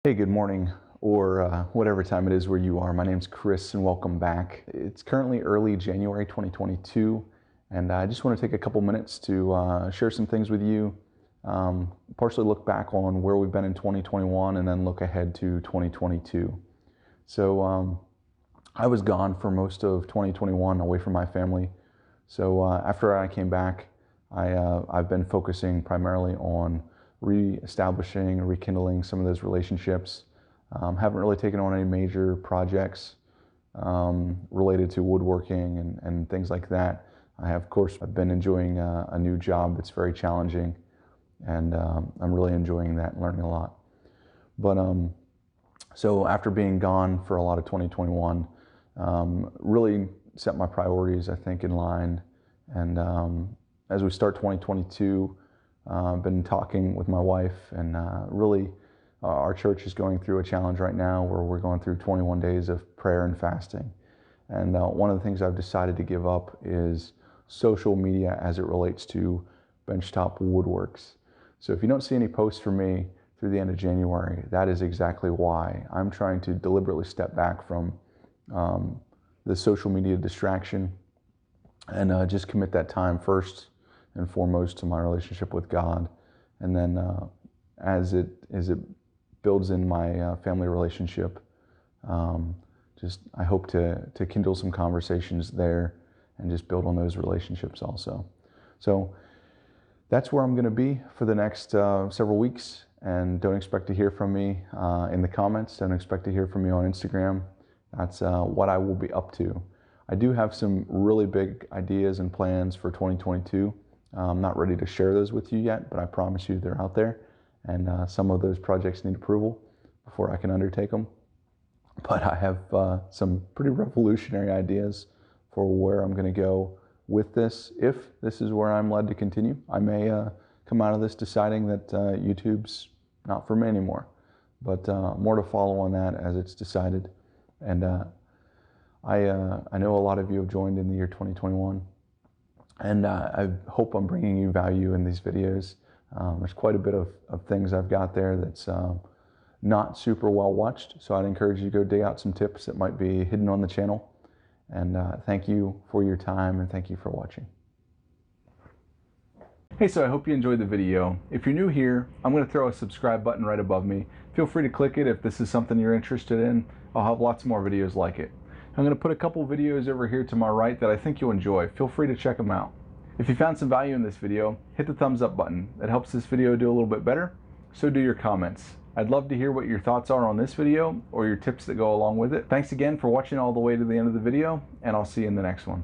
Hey, good morning, or whatever time it is where you are. My name's Chris, and welcome back. It's currently early January 2022, and I just want to take a couple minutes to share some things with you, partially look back on where we've been in 2021, and then look ahead to 2022. So I was gone for most of 2021, away from my family. So after I came back, I've been focusing primarily on re-establishing, rekindling some of those relationships. Haven't really taken on any major projects related to woodworking and things like that. I have, of course, I've been enjoying a new job that's very challenging, and I'm really enjoying that and learning a lot. But so after being gone for a lot of 2021, really set my priorities, I think, in line. And as we start 2022, I've been talking with my wife, and really our church is going through a challenge right now where we're going through 21 days of prayer and fasting. And one of the things I've decided to give up is social media as it relates to Benchtop Woodworks. So if you don't see any posts from me through the end of January, that is exactly why. I'm trying to deliberately step back from the social media distraction and just commit that time first and foremost to my relationship with God. And then as it builds in my family relationship, I hope to kindle some conversations there and just build on those relationships also. So that's where I'm going to be for the next several weeks. And don't expect to hear from me in the comments. Don't expect to hear from me on Instagram. That's what I will be up to. I do have some really big ideas and plans for 2022. I'm not ready to share those with you yet, but I promise you they're out there. And some of those projects need approval before I can undertake them. But I have some pretty revolutionary ideas for where I'm going to go with this. If this is where I'm led to continue, I may come out of this deciding that YouTube's not for me anymore. But more to follow on that as it's decided. And I know a lot of you have joined in the year 2021. And I hope I'm bringing you value in these videos. There's quite a bit of things I've got there that's not super well watched. So I'd encourage you to go dig out some tips that might be hidden on the channel. And thank you for your time, and thank you for watching. Hey, so I hope you enjoyed the video. If you're new here, I'm going to throw a subscribe button right above me. Feel free to click it if this is something you're interested in. I'll have lots more videos like it. I'm going to put a couple videos over here to my right that I think you'll enjoy. Feel free to check them out. If you found some value in this video, hit the thumbs up button. That helps this video do a little bit better. So do your comments. I'd love to hear what your thoughts are on this video or your tips that go along with it. Thanks again for watching all the way to the end of the video, and I'll see you in the next one.